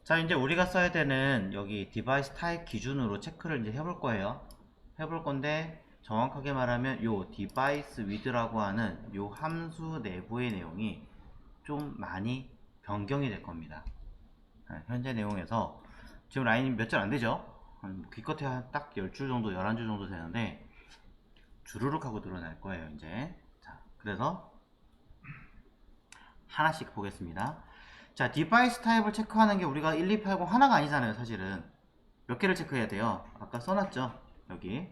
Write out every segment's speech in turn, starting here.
자, 이제 우리가 써야 되는 여기 디바이스 타입 기준으로 체크를 이제 해볼 거예요. 해볼 건데 정확하게 말하면 요 디바이스 위드라고 하는 요 함수 내부의 내용이 좀 많이 변경이 될 겁니다. 현재 내용에서 지금 라인이 몇 줄 안 되죠? 기껏해야 딱 10줄 정도, 11줄 정도 되는데 주르륵 하고 늘어날 거예요, 이제. 자, 그래서 하나씩 보겠습니다. 자, 디바이스 타입을 체크하는 게 우리가 1280 하나가 아니잖아요, 사실은. 몇 개를 체크해야 돼요? 아까 써놨죠? 여기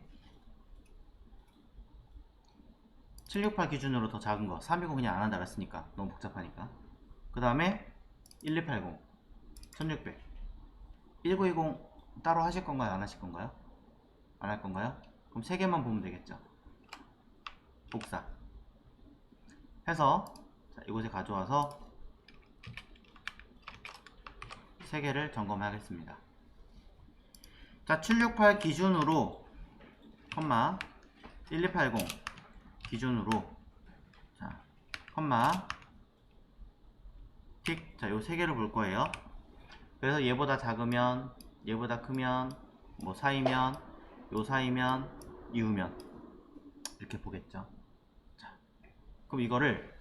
768 기준으로 더 작은 거, 320 그냥 안 한다 그랬으니까 너무 복잡하니까. 그 다음에 1280 1600 1920 따로 하실 건가요? 안 하실 건가요? 안 할 건가요? 그럼 3개만 보면 되겠죠. 복사 해서 자, 이곳에 가져와서 3개를 점검하겠습니다. 자, 768 기준으로 컴마 1280 기준으로 자 컴마 틱, 자 요 3개를 볼 거예요. 그래서 얘보다 작으면, 얘보다 크면, 뭐 사이면, 요 사이면, 이으면 이렇게 보겠죠. 자, 그럼 이거를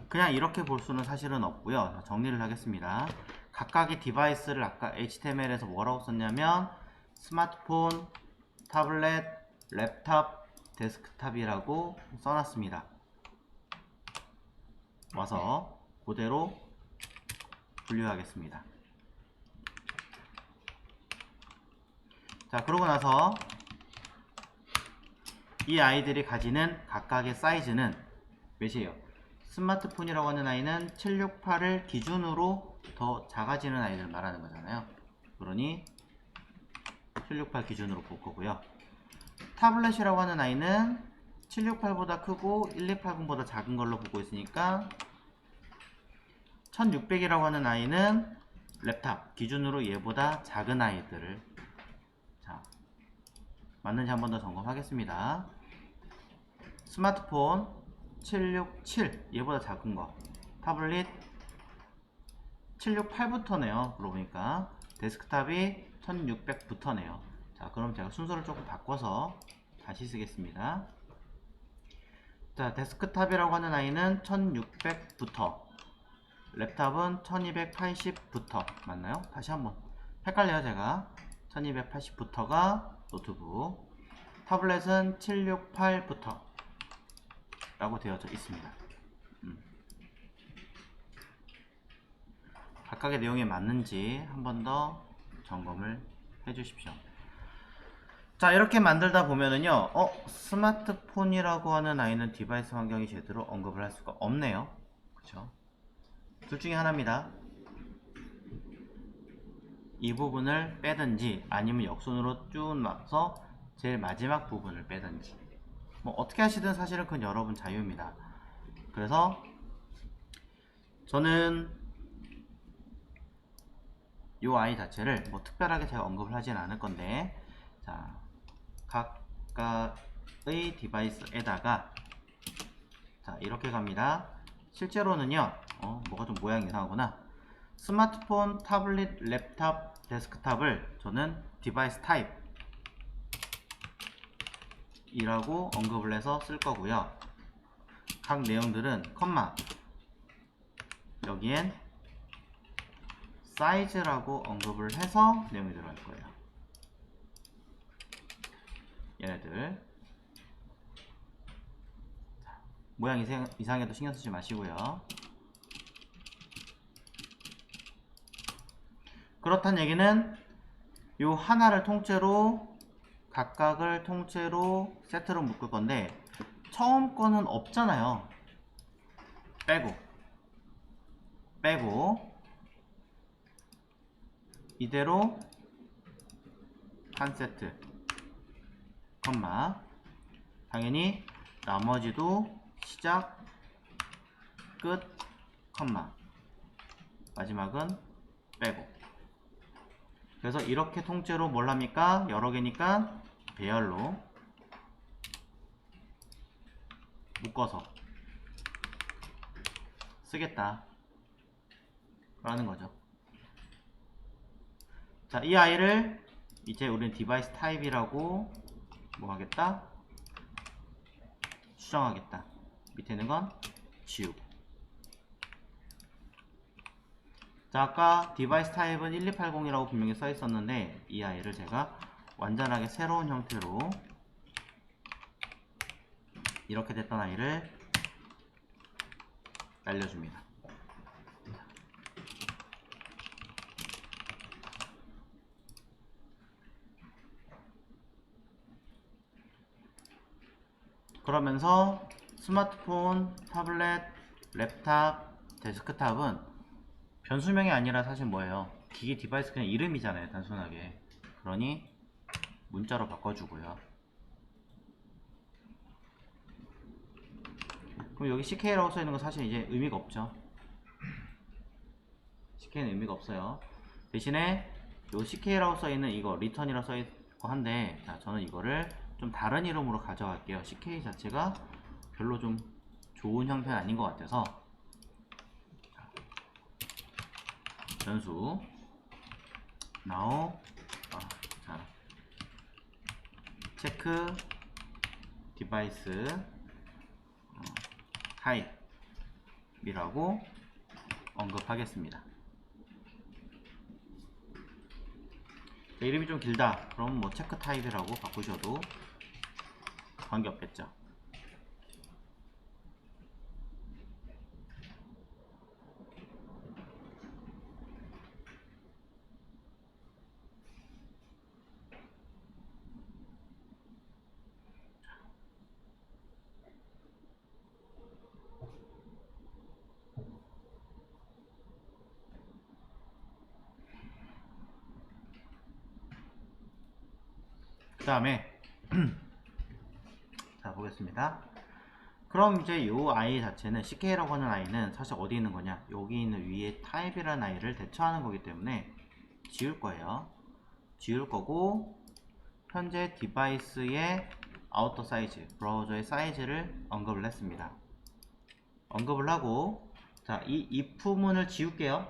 그냥 이렇게 볼 수는 사실은 없고요. 정리를 하겠습니다. 각각의 디바이스를 아까 HTML에서 뭐라고 썼냐면 스마트폰, 타블렛, 랩탑, 데스크탑이라고 써놨습니다. 와서 그대로 분류하겠습니다. 자, 그러고 나서 이 아이들이 가지는 각각의 사이즈는 몇이에요? 스마트폰이라고 하는 아이는 768을 기준으로 더 작아지는 아이들 말하는 거잖아요. 그러니 768 기준으로 볼 거고요. 타블렛이라고 하는 아이는 768보다 크고 1280보다 작은 걸로 보고 있으니까 1600이라고 하는 아이는 랩탑 기준으로 얘보다 작은 아이들을 자 맞는지 한 번 더 점검하겠습니다. 스마트폰 767 얘보다 작은 거, 타블릿 768부터네요. 그러고 보니까 데스크탑이 1600부터네요. 자, 그럼 제가 순서를 조금 바꿔서 다시 쓰겠습니다. 자, 데스크탑이라고 하는 아이는 1600부터, 랩탑은 1280부터 맞나요? 다시 한번 헷갈려요, 제가. 1280부터가 노트북, 타블렛은 768부터 라고 되어져 있습니다. 각각의 내용에 맞는지 한 번 더 점검을 해 주십시오. 자, 이렇게 만들다 보면은요, 스마트폰이라고 하는 아이는 디바이스 환경이 제대로 언급을 할 수가 없네요. 그쵸? 둘 중에 하나입니다. 이 부분을 빼든지 아니면 역순으로 쭉 놔서 제일 마지막 부분을 빼든지 뭐 어떻게 하시든 사실은 그건 여러분 자유입니다. 그래서 저는 이 아이 자체를 뭐 특별하게 제가 언급을 하진 않을 건데, 자, 각각의 디바이스에다가 자 이렇게 갑니다. 실제로는요, 뭐가 좀 모양이 이상하구나. 스마트폰, 타블릿, 랩탑, 데스크탑을 저는 디바이스 타입 이라고 언급을 해서 쓸 거고요. 각 내용들은 컴마 여기엔 사이즈라고 언급을 해서 내용이 들어갈 거예요. 얘네들 모양 이상해도 신경 쓰지 마시고요. 그렇다는 얘기는 요 하나를 통째로 각각을 통째로 세트로 묶을 건데 처음 거는 없잖아요. 빼고 이대로 한 세트 컴마 당연히 나머지도 시작 끝 컴마 마지막은 빼고. 그래서 이렇게 통째로 뭘 합니까? 여러 개니까 배열로 묶어서 쓰겠다 라는 거죠. 자, 이 아이를 이제 우리는 디바이스 타입이라고 뭐 하겠다? 수정하겠다. 밑에 있는 건 지우고. 자, 아까 디바이스 타입은 1280이라고 분명히 써 있었는데 이 아이를 제가 완전하게 새로운 형태로 이렇게 됐던 아이를 날려줍니다. 그러면서 스마트폰, 타블렛, 랩탑, 데스크탑은 변수명이 아니라 사실 뭐예요? 기기 디바이스 그냥 이름이잖아요, 단순하게. 그러니 문자로 바꿔주고요. 그럼 여기 CK라고 써있는 거 사실 이제 의미가 없죠. CK는 의미가 없어요. 대신에 요 CK라고 써있는 이거 리턴이라고 써있고 한데, 자, 저는 이거를 좀 다른 이름으로 가져갈게요. CK 자체가 별로 좀 좋은 형태는 아닌 것 같아서 변수 now 자, 체크 디바이스 타입이라고 언급하겠습니다. 자, 이름이 좀 길다. 그럼 뭐 체크 타입이라고 바꾸셔도 관계없겠죠. 그 다음에 자, 보겠습니다. 그럼 이제 요 아이 자체는 CK라고 하는 아이는 사실 어디 있는 거냐, 여기 있는 위에 타입이라는 아이를 대처하는 거기 때문에 지울 거예요. 지울 거고, 현재 디바이스의 아우터 사이즈, 브라우저의 사이즈를 언급을 했습니다. 언급을 하고, 자, 이 if문을 지울게요.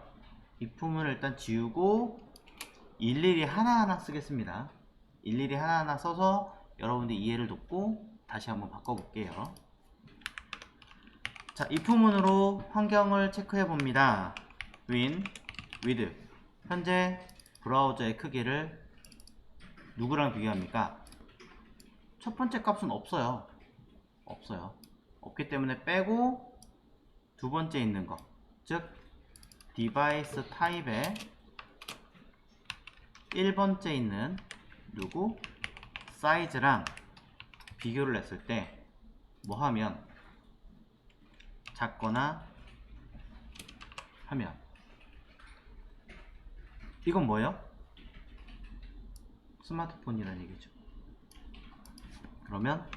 if문을 일단 지우고 일일이 하나하나 쓰겠습니다. 일일이 하나하나 써서 여러분들 이해를 돕고 다시 한번 바꿔볼게요. 자, if문으로 환경을 체크해 봅니다. width. 현재 브라우저의 크기를 누구랑 비교합니까? 첫 번째 값은 없어요. 없기 때문에 빼고 두 번째 있는 거, 즉 디바이스 타입에 1번째 있는 누구? 사이즈랑 비교를 했을 때 뭐 하면 작거나 하면 이건 뭐예요? 스마트폰이라는 얘기죠. 그러면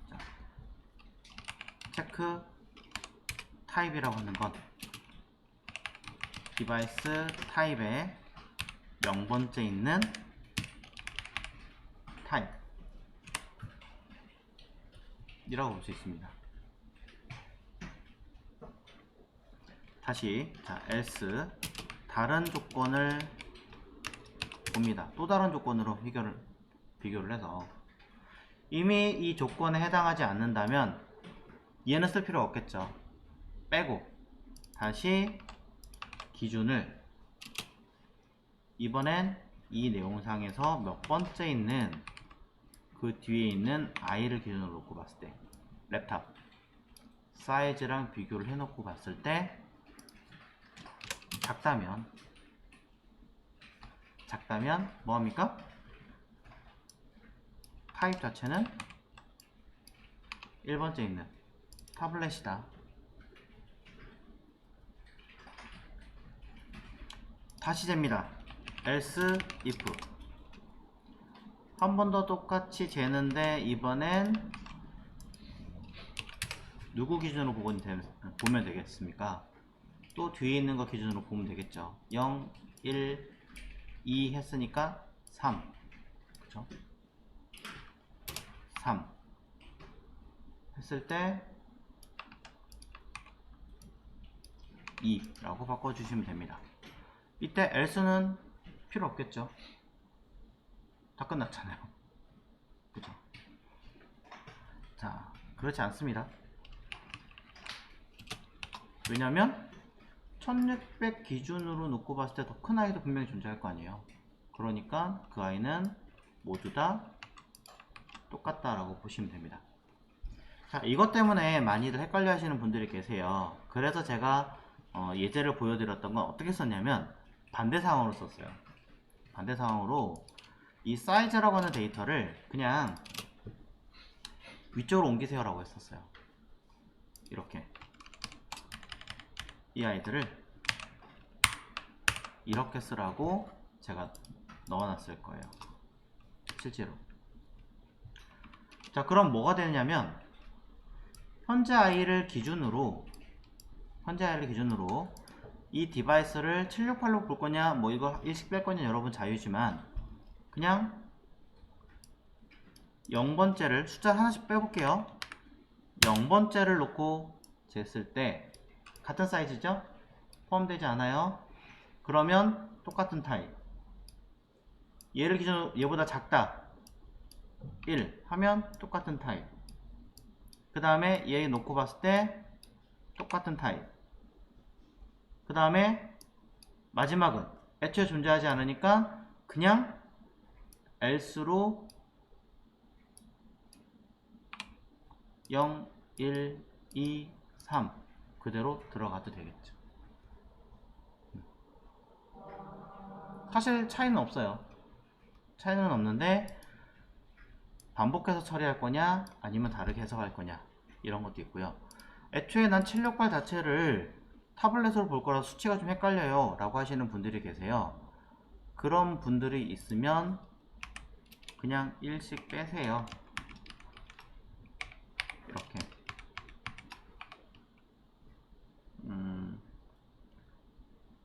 자, 체크 타입이라고 하는 건 디바이스 타입에 0번째 있는 타입 이라고 볼 수 있습니다. 다시 자, else 다른 조건을 봅니다. 또 다른 조건으로 비교를 해서 이미 이 조건에 해당하지 않는다면 얘는 쓸 필요 없겠죠. 빼고 다시 기준을 이번엔 이 내용상에서 몇 번째 있는 그 뒤에 있는 i를 기준으로 놓고 봤을 때 랩탑 사이즈랑 비교를 해놓고 봤을 때 작다면 뭐합니까? 타입 자체는 1번째 있는 타블렛이다. 다시 잽니다. else if 한 번 더 똑같이 재는데 이번엔 누구 기준으로 보면 되겠습니까? 또 뒤에 있는 거 기준으로 보면 되겠죠. 0, 1, 2 했으니까 3, 그쵸? 3 했을 때 2 라고 바꿔주시면 됩니다. 이때 else는 필요 없겠죠. 다 끝났잖아요. 그죠? 자, 그렇지 않습니다. 왜냐면 1600 기준으로 놓고 봤을 때 더 큰 아이도 분명히 존재할 거 아니에요. 그러니까 그 아이는 모두 다 똑같다라고 보시면 됩니다. 자, 이것 때문에 많이들 헷갈려 하시는 분들이 계세요. 그래서 제가 예제를 보여드렸던 건 어떻게 썼냐면 반대 상황으로 썼어요. 반대 상황으로 이 사이즈라고 하는 데이터를 그냥 위쪽으로 옮기세요 라고 했었어요. 이렇게 이 아이들을 이렇게 쓰라고 제가 넣어놨을 거예요. 실제로. 자, 그럼 뭐가 되냐면 현재 아이를 기준으로 이 디바이스를 768로 볼 거냐 뭐 이거 일식 뺄 거냐 여러분 자유지만 그냥 0번째를 숫자 하나씩 빼볼게요. 0번째를 놓고 쟀을 때 같은 사이즈죠? 포함되지 않아요. 그러면 똑같은 타입. 얘를 기준으로 얘보다 작다 1 하면 똑같은 타입. 그 다음에 얘 놓고 봤을 때 똑같은 타입. 그 다음에 마지막은 애초에 존재하지 않으니까 그냥 else로 0, 1, 2, 3 그대로 들어가도 되겠죠. 사실 차이는 없어요. 차이는 없는데 반복해서 처리할 거냐 아니면 다르게 해석할 거냐 이런 것도 있고요. 애초에 난 768 자체를 타블렛으로 볼 거라 수치가 좀 헷갈려요 라고 하시는 분들이 계세요. 그런 분들이 있으면 그냥 1씩 빼세요. 이렇게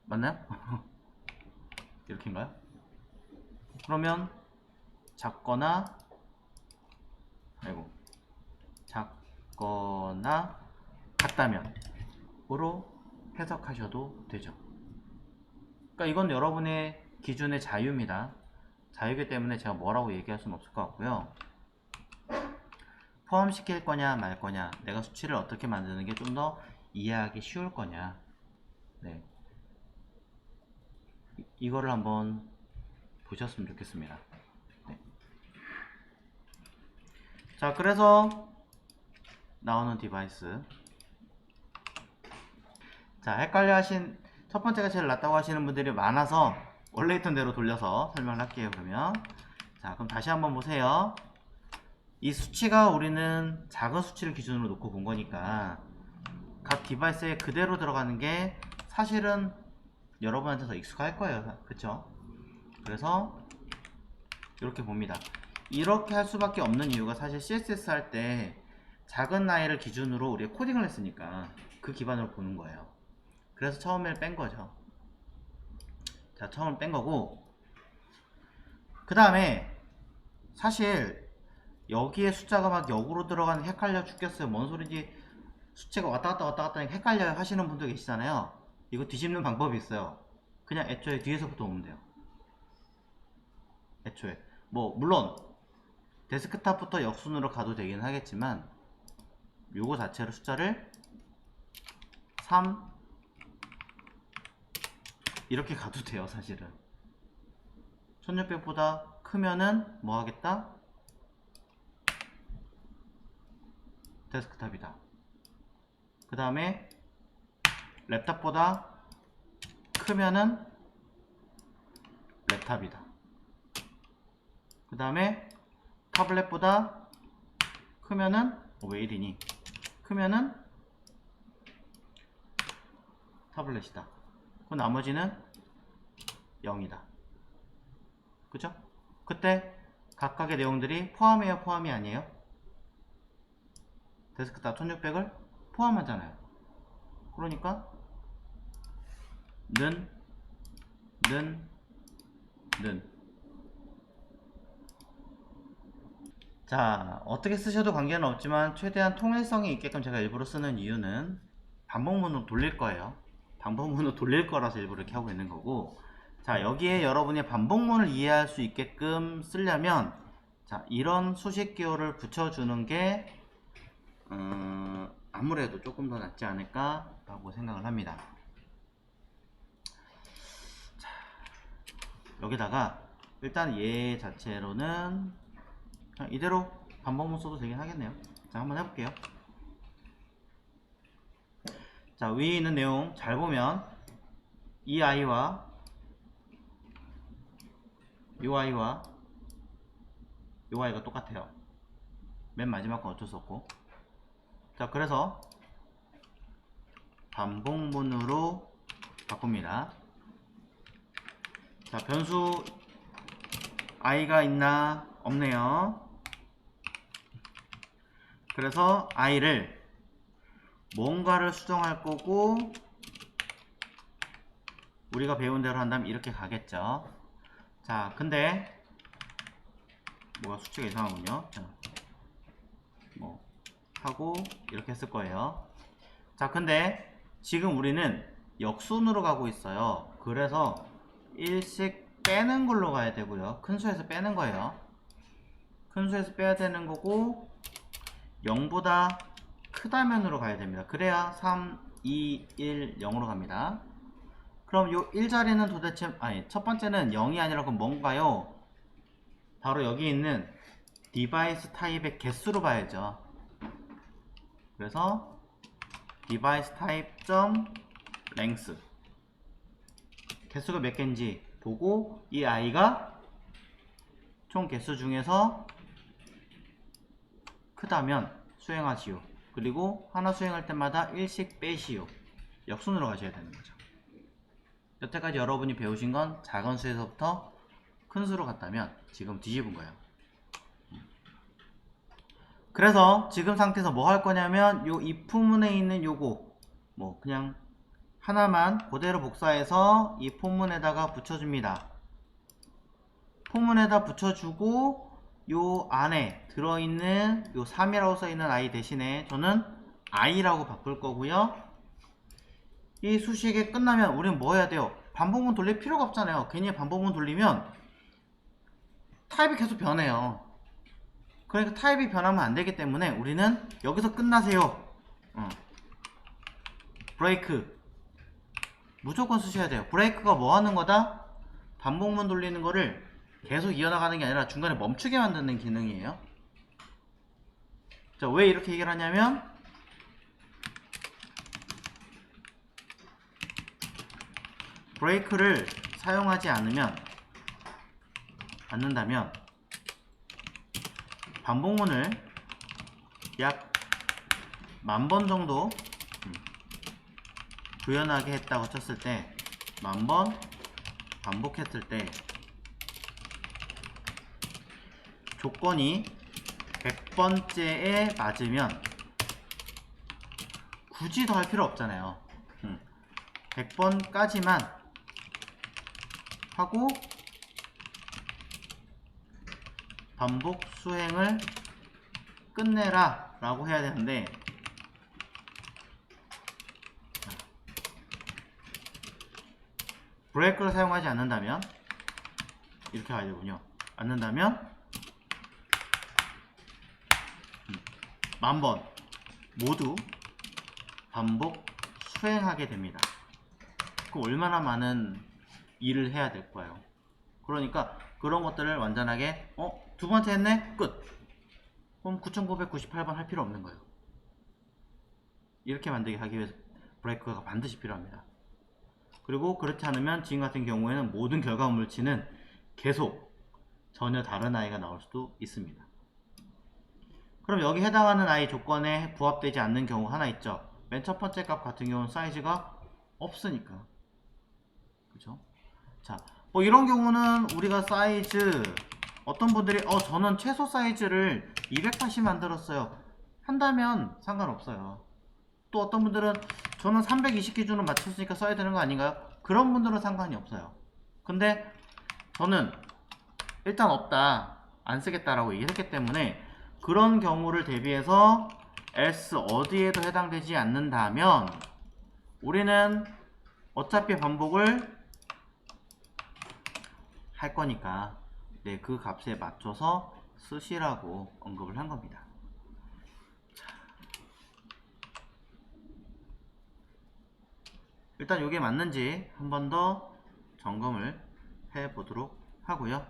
맞나요? 이렇게인가요? 그러면 작거나 같다면 으로 해석하셔도 되죠. 그러니까 이건 여러분의 기준의 자유입니다. 자유이기 때문에 제가 뭐라고 얘기할 수는 없을 것 같고요. 포함시킬 거냐 말 거냐, 내가 수치를 어떻게 만드는 게 좀 더 이해하기 쉬울 거냐, 네, 이거를 한번 보셨으면 좋겠습니다. 네. 자, 그래서 나오는 디바이스. 자, 헷갈려 하신 첫 번째가 제일 낫다고 하시는 분들이 많아서 원래 있던 대로 돌려서 설명을 할게요. 그러면 자, 그럼 다시 한번 보세요. 이 수치가 우리는 작은 수치를 기준으로 놓고 본 거니까 각 디바이스에 그대로 들어가는 게 사실은 여러분한테 더 익숙할 거예요. 그쵸? 그래서 이렇게 봅니다. 이렇게 할 수밖에 없는 이유가 사실 CSS 할 때 작은 아이를 기준으로 우리가 코딩을 했으니까 그 기반으로 보는 거예요. 그래서 처음에 뺀 거죠. 자, 처음 뺀 거고, 그 다음에 사실 여기에 숫자가 막 역으로 들어가는 게 헷갈려 죽겠어요. 뭔 소리지? 숫자가 왔다 갔다 하니까 헷갈려요 하시는 분도 계시잖아요. 이거 뒤집는 방법이 있어요. 그냥 애초에 뒤에서부터 오면 돼요. 애초에 뭐 물론 데스크탑부터 역순으로 가도 되긴 하겠지만 요거 자체로 숫자를 3 이렇게 가도 돼요. 사실은 1600보다 크면은 뭐 하겠다? 데스크탑이다. 그 다음에 랩탑보다 크면은 랩탑이다. 그 다음에 타블렛보다 크면은 왜 1이니? 크면은 타블렛이다. 그 나머지는 0이다. 그죠? 그때 각각의 내용들이 포함해요, 포함이 아니에요? 데스크탑 1600을 포함하잖아요. 그러니까 는 자, 어떻게 쓰셔도 관계는 없지만 최대한 통일성이 있게끔 제가 일부러 쓰는 이유는 반복문으로 돌릴 거예요. 반복문으로 돌릴 거라서 일부러 이렇게 하고 있는 거고, 자, 여기에 여러분이 반복문을 이해할 수 있게끔 쓰려면 자, 이런 수식 기호를 붙여주는 게 아무래도 조금 더 낫지 않을까 라고 생각을 합니다. 자, 여기다가 일단 얘 자체로는 그냥 이대로 반복문 써도 되긴 하겠네요. 자, 한번 해볼게요. 자, 위에 있는 내용 잘 보면 이 아이와 이 아이와 이 아이가 똑같아요. 맨 마지막 건 어쩔 수 없고. 자, 그래서 반복문으로 바꿉니다. 자, 변수 i가 있나? 없네요. 그래서 i를 뭔가를 수정할 거고 우리가 배운 대로 한다면 이렇게 가겠죠. 자, 근데 뭐가 수치가 이상하군요. 자, 뭐 하고 이렇게 했을 거예요. 자, 근데 지금 우리는 역순으로 가고 있어요. 그래서 일씩 빼는 걸로 가야 되고요. 큰 수에서 빼는 거예요. 큰 수에서 빼야 되는 거고 0보다 크다면으로 가야 됩니다. 그래야 3, 2, 1, 0으로 갑니다. 그럼 요 1자리는 도대체 아니 첫 번째는 0이 아니라 그럼 뭔가요? 바로 여기 있는 디바이스 타입의 개수로 봐야죠. 그래서 디바이스 타입 점 length 개수가 몇 개인지 보고 이 i가 총 개수 중에서 크다면 수행하시오. 그리고 하나 수행할 때마다 1씩 빼시오. 역순으로 가셔야 되는 거죠. 여태까지 여러분이 배우신 건 작은 수에서부터 큰 수로 갔다면 지금 뒤집은 거예요. 그래서 지금 상태에서 뭐 할 거냐면 요 if문에 있는 요거 뭐 그냥 하나만 그대로 복사해서 이 포문에다가 붙여줍니다. 포문에다 붙여주고 요 안에 들어있는 요 3이라고 써있는 i 대신에 저는 i라고 바꿀 거고요. 이 수식이 끝나면 우리는 뭐 해야 돼요? 반복문 돌릴 필요가 없잖아요. 괜히 반복문 돌리면 타입이 계속 변해요. 그러니까 타입이 변하면 안 되기 때문에 우리는 여기서 끝나세요. 브레이크 무조건 쓰셔야 돼요. 브레이크가 뭐 하는 거다? 반복문 돌리는 거를 계속 이어나가는 게 아니라 중간에 멈추게 만드는 기능이에요. 자, 왜 이렇게 얘기를 하냐면 브레이크를 사용하지 않는다면 반복문을 약 10,000번 정도 구현하게 했다고 쳤을 때 10,000번 반복했을 때 조건이 100번째에 맞으면 굳이 더 할 필요 없잖아요. 100번까지만 하고 반복 수행을 끝내라 라고 해야 되는데 브레이크를 사용하지 않는다면 이렇게 가야 되군요. 않는다면 10,000번 모두 반복 수행하게 됩니다. 그 얼마나 많은 일을 해야 될 거예요. 그러니까 그런 것들을 완전하게 두 번째 했네? 끝. 그럼 9998번 할 필요 없는 거예요. 이렇게 만들게 하기 위해서 브레이크가 반드시 필요합니다. 그리고 그렇지 않으면 지금 같은 경우에는 모든 결과물치는 계속 전혀 다른 아이가 나올 수도 있습니다. 그럼 여기 해당하는 아이 조건에 부합되지 않는 경우가 하나 있죠. 맨 첫 번째 값 같은 경우는 사이즈가 없으니까. 그죠? 자, 뭐 이런 경우는 우리가 사이즈 어떤 분들이 저는 최소 사이즈를 280 만들었어요 한다면 상관없어요. 또 어떤 분들은 저는 320 기준으로 맞췄으니까 써야 되는 거 아닌가요? 그런 분들은 상관이 없어요. 근데 저는 일단 없다, 안 쓰겠다라고 얘기했기 때문에 그런 경우를 대비해서 else 어디에도 해당되지 않는다면 우리는 어차피 반복을 할 거니까 네, 그 값에 맞춰서 쓰시라고 언급을 한 겁니다. 일단 이게 맞는지 한 번 더 점검을 해 보도록 하고요.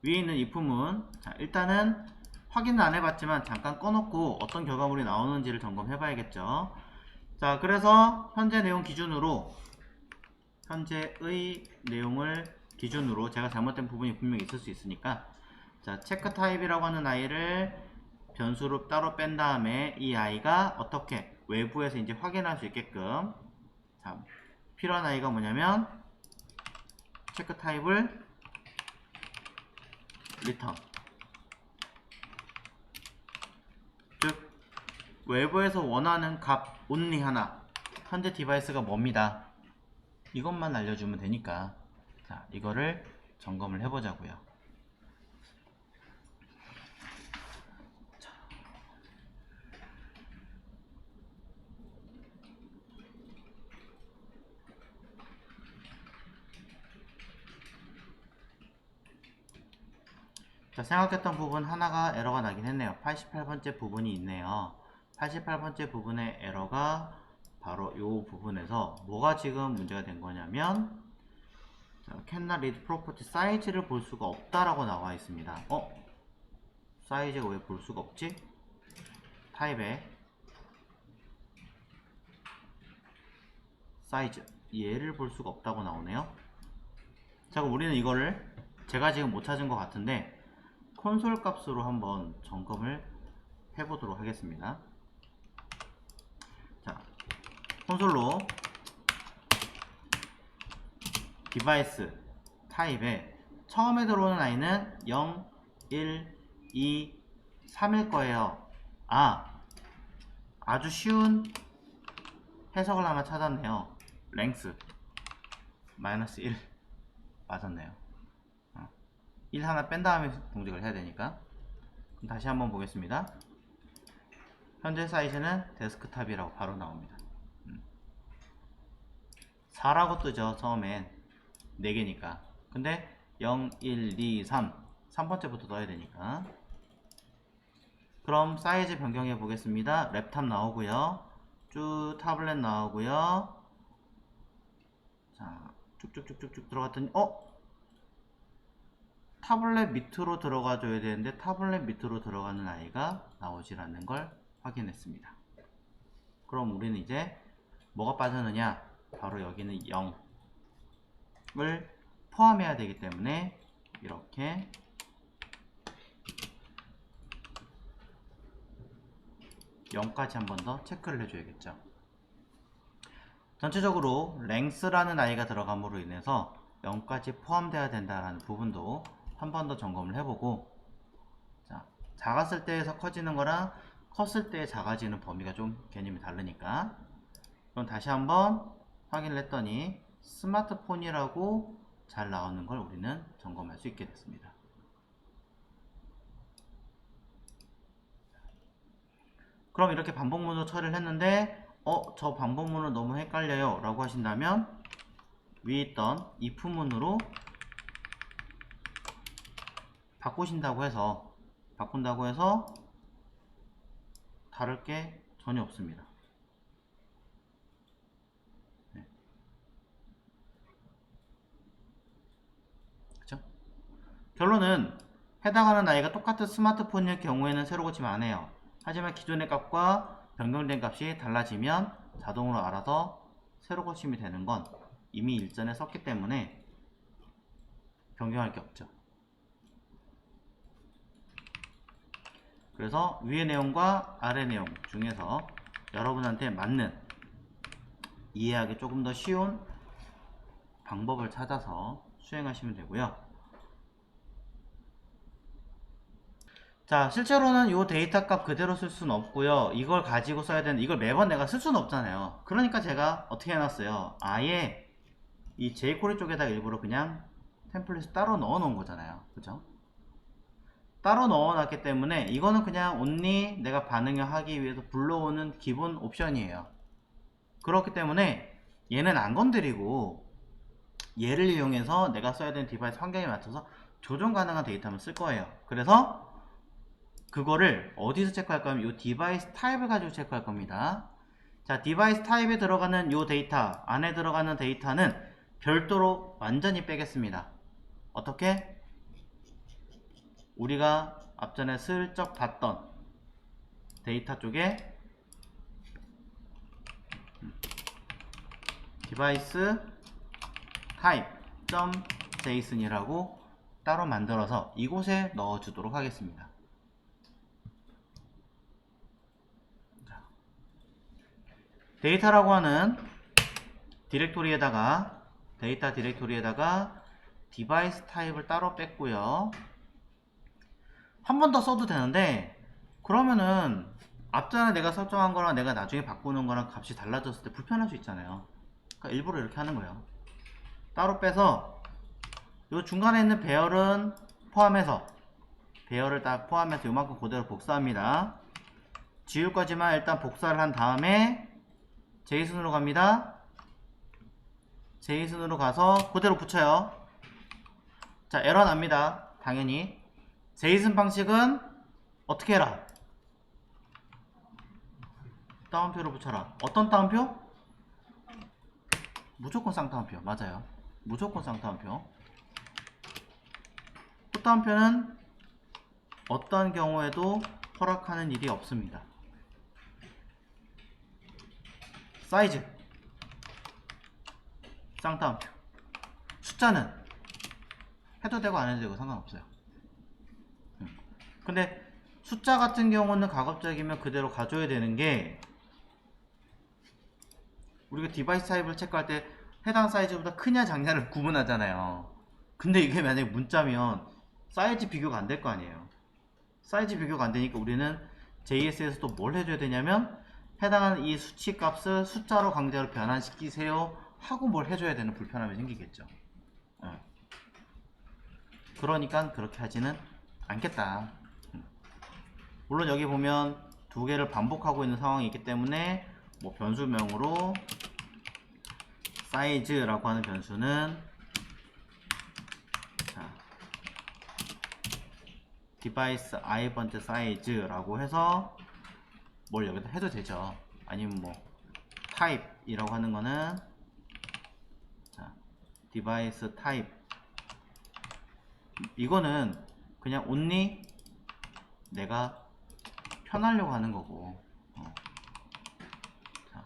위에 있는 if문, 자, 일단은 확인은 안 해봤지만 잠깐 꺼놓고 어떤 결과물이 나오는지를 점검해 봐야겠죠. 자, 그래서 현재 내용 기준으로, 현재의 내용을 기준으로 제가 잘못된 부분이 분명히 있을 수 있으니까, 자, 체크 타입이라고 하는 아이를 변수로 따로 뺀 다음에 이 아이가 어떻게 외부에서 이제 확인할 수 있게끔, 자, 필요한 아이가 뭐냐면 체크 타입을 리턴, 즉 외부에서 원하는 값 only 하나, 현재 디바이스가 뭡니다, 이것만 알려주면 되니까, 자, 이거를 점검을 해보자고요. 자, 생각했던 부분 하나가 에러가 나긴 했네요. 88번째 부분이 있네요. 88번째 부분의 에러가 바로 이 부분에서 뭐가 지금 문제가 된 거냐면, 자, cannot read property 사이즈를 볼 수가 없다라고 나와 있습니다. 사이즈가 왜 볼 수가 없지? 타입에 사이즈, 얘를 볼 수가 없다고 나오네요. 자, 그럼 우리는 이거를 제가 지금 못 찾은 것 같은데 콘솔 값으로 한번 점검을 해보도록 하겠습니다. 자, 콘솔로 디바이스 타입에 처음에 들어오는 아이는 0, 1, 2, 3일 거예요. 아주 쉬운 해석을 하나 찾았네요. 랭스 마이너스 1 맞았네요. 1 하나 뺀 다음에 동작을 해야 되니까. 그럼 다시 한번 보겠습니다. 현재 사이즈는 데스크탑이라고 바로 나옵니다. 4라고 뜨죠. 처음엔 4개니까. 근데 0, 1, 2, 3 3번째부터 넣어야 되니까. 그럼 사이즈 변경해 보겠습니다. 랩탑 나오고요, 쭉 타블렛 나오고요. 자, 쭉쭉쭉쭉 들어갔더니 타블렛 밑으로 들어가 줘야 되는데 타블렛 밑으로 들어가는 아이가 나오질 않는 걸 확인했습니다. 그럼 우리는 이제 뭐가 빠졌느냐, 바로 여기는 0을 포함해야 되기 때문에 이렇게 (0까지) 한 번 더 체크를 해줘야겠죠. 전체적으로 랭스라는 아이가 들어감으로 인해서 0까지 포함되어야 된다는 부분도 한 번 더 점검을 해보고, 자, 작았을 때에서 커지는 거랑 컸을 때 작아지는 범위가 좀 개념이 다르니까, 그럼 다시 한번 확인을 했더니 스마트폰이라고 잘 나오는 걸 우리는 점검할 수 있게 됐습니다. 그럼 이렇게 반복문으로 처리를 했는데 저 반복문은 너무 헷갈려요 라고 하신다면 위에 있던 if문으로 바꾼다고 해서 다를 게 전혀 없습니다. 네. 그쵸? 결론은 해당하는 아이가 똑같은 스마트폰일 경우에는 새로 고치면 안 해요. 하지만 기존의 값과 변경된 값이 달라지면 자동으로 알아서 새로 고침이 되는 건 이미 일전에 썼기 때문에 변경할 게 없죠. 그래서 위의 내용과 아래 내용 중에서 여러분한테 맞는, 이해하기 조금 더 쉬운 방법을 찾아서 수행하시면 되고요. 자, 실제로는 이 데이터 값 그대로 쓸 수는 없고요. 이걸 가지고 써야 되는데 이걸 매번 내가 쓸 수는 없잖아요. 그러니까 제가 어떻게 해놨어요, 아예 이 jQuery 쪽에다가 일부러 그냥 템플릿을 따로 넣어 놓은 거잖아요. 그죠? 따로 넣어 놨기 때문에 이거는 그냥 only 내가 반응을 하기 위해서 불러오는 기본 옵션이에요. 그렇기 때문에 얘는 안 건드리고 얘를 이용해서 내가 써야 되는 디바이스 환경에 맞춰서 조정 가능한 데이터만 쓸 거예요. 그래서 그거를 어디서 체크할 거냐면 이 디바이스 타입을 가지고 체크할 겁니다. 자, 디바이스 타입에 들어가는 이 데이터, 안에 들어가는 데이터는 별도로 완전히 빼겠습니다. 어떻게? 우리가 앞전에 슬쩍 봤던 데이터 쪽에 디바이스 타입 .json이라고 따로 만들어서 이곳에 넣어주도록 하겠습니다. 데이터라고 하는 디렉토리에다가 데이터 디렉토리에다가 디바이스 타입을 따로 뺐고요. 한 번 더 써도 되는데 그러면은 앞전에 내가 설정한 거랑 내가 나중에 바꾸는 거랑 값이 달라졌을 때 불편할 수 있잖아요. 그러니까 일부러 이렇게 하는 거예요. 따로 빼서 요 중간에 있는 배열은 포함해서 배열을 딱 포함해서 요만큼 그대로 복사합니다. 지울 거지만 일단 복사를 한 다음에 제이슨으로 갑니다. 제이슨으로 가서 그대로 붙여요. 자, 에러 납니다. 당연히. 제이슨 방식은 어떻게 해라? 따옴표로 붙여라. 어떤 따옴표? 무조건 쌍따옴표. 맞아요. 무조건 쌍따옴표. 또 따옴표는 어떠한 경우에도 허락하는 일이 없습니다. 사이즈 쌍따옴표. 숫자는 해도 되고 안 해도 되고 상관없어요. 근데 숫자 같은 경우는 가급적이면 그대로 가져야 되는 게 우리가 디바이스 타입을 체크할 때 해당 사이즈보다 크냐 작냐를 구분하잖아요. 근데 이게 만약에 문자면 사이즈 비교가 안 될 거 아니에요. 사이즈 비교가 안 되니까 우리는 JS에서 또 뭘 해줘야 되냐면 해당하는 이 수치 값을 숫자로 강제로 변환시키세요 하고 뭘 해줘야 되는 불편함이 생기겠죠. 그러니까 그렇게 하지는 않겠다. 물론 여기 보면 두 개를 반복하고 있는 상황이 있기 때문에 뭐 변수명으로 사이즈라고 하는 변수는 자, 디바이스 i번째 사이즈라고 해서 뭘 여기다 해도 되죠. 아니면 뭐 타입이라고 하는 거는 자, 디바이스 타입 이거는 그냥 only 내가 편하려고 하는 거고 자,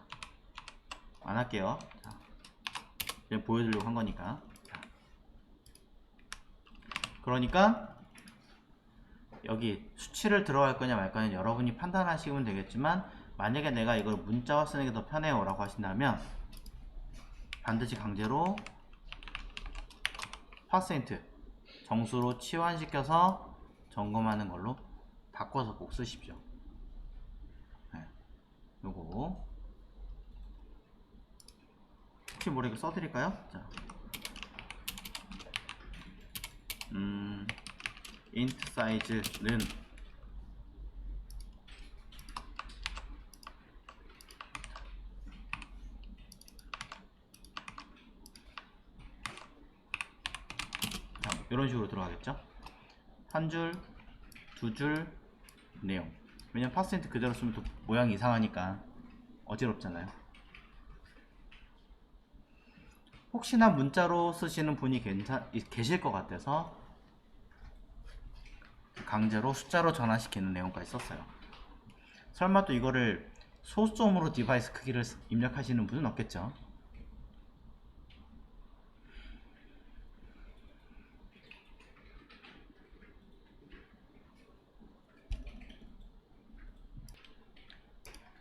안 할게요. 자, 그냥 보여드리려고 한 거니까. 자, 그러니까 여기 수치를 들어갈 거냐 말 거냐 여러분이 판단하시면 되겠지만 만약에 내가 이걸 문자화 쓰는 게 더 편해요 라고 하신다면 반드시 강제로 퍼센트 정수로 치환시켜서 점검하는 걸로 바꿔서 꼭 쓰십시오. 네. 요거 혹시 모르게 써드릴까요? 자, int 사이즈는 자, 이런 식으로 들어가겠죠? 한 줄, 두 줄 내용. 왜냐면 퍼센트 그대로 쓰면 또 모양이 이상하니까 어지럽잖아요. 혹시나 문자로 쓰시는 분이 계실 것 같아서 강제로 숫자로 전환시키는 내용까지 썼어요. 설마 또 이거를 소수점으로 디바이스 크기를 입력하시는 분은 없겠죠.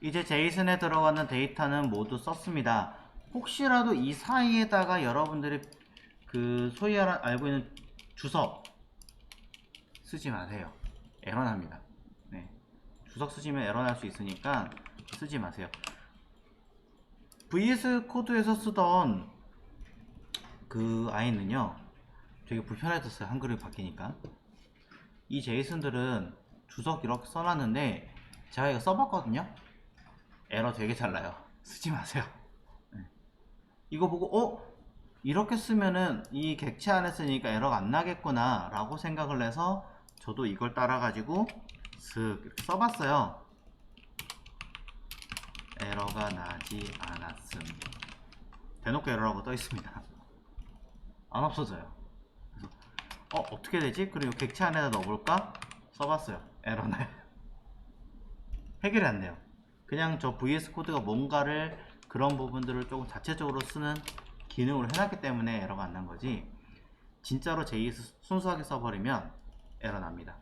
이제 제이슨에 들어가는 데이터는 모두 썼습니다. 혹시라도 이 사이에다가 여러분들이 그 소위 알고 있는 주석 쓰지 마세요. 에러납니다. 네. 주석 쓰시면 에러날 수 있으니까 쓰지 마세요. VS 코드에서 쓰던 그 아이는요 되게 불편해졌어요. 한글이 바뀌니까. 이 제이슨들은 주석 이렇게 써놨는데 제가 이거 써봤거든요. 에러 되게 잘 나요. 쓰지 마세요. 네. 이거 보고 이렇게 쓰면은 이 객체 안에 쓰니까 에러가 안 나겠구나 라고 생각을 해서 저도 이걸 따라 가지고 슥 이렇게 써봤어요. 에러가 나지 않았음. 대놓고 에러라고 떠 있습니다. 안 없어져요. 그래서 어떻게 되지? 그리고 객체 안에다 넣어볼까? 써봤어요. 에러 나요. 해결이 안 돼요. 그냥 저 VS 코드가 뭔가를 그런 부분들을 조금 자체적으로 쓰는 기능으로 해놨기 때문에 에러가 안 난 거지, 진짜로 JS 순수하게 써버리면 에러 납니다.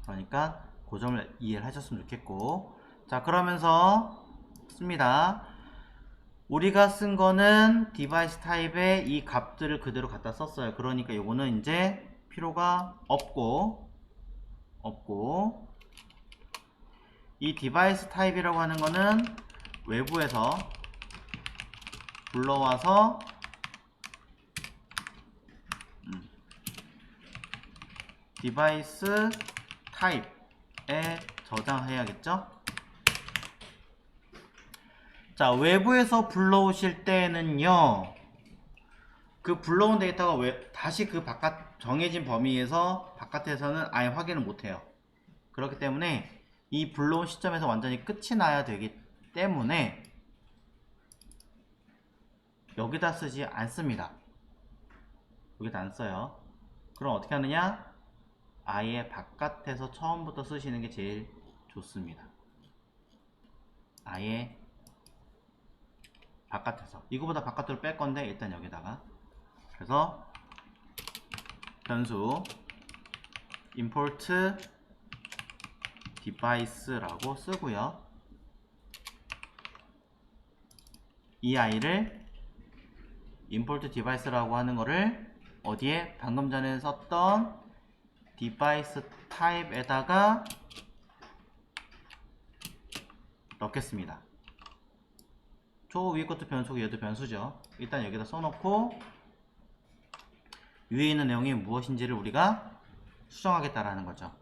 그러니까 그 점을 이해를 하셨으면 좋겠고, 자 그러면서 씁니다. 우리가 쓴 거는 디바이스 타입에 이 값들을 그대로 갖다 썼어요. 그러니까 이거는 이제 필요가 없고 이 디바이스 타입이라고 하는 거는 외부에서 불러와서 디바이스 타입에 저장해야겠죠? 자, 외부에서 불러오실 때는요, 그 불러온 데이터가 다시 그 바깥 정해진 범위에서 바깥에서는 아예 확인을 못해요. 그렇기 때문에 이 불러온 시점에서 완전히 끝이 나야 되기 때문에 여기다 쓰지 않습니다. 여기다 안 써요. 그럼 어떻게 하느냐? 아예 바깥에서 처음부터 쓰시는 게 제일 좋습니다. 아예 바깥에서, 이거보다 바깥으로 뺄 건데 일단 여기다가, 그래서 변수 import device라고 쓰고요. 이 아이를 import device라고 하는 거를 어디에? 방금 전에 썼던 device type에다가 넣겠습니다. 저 위에 것도 변수고 얘도 변수죠. 일단 여기다 써놓고 위에 있는 내용이 무엇인지를 우리가 수정하겠다라는 거죠.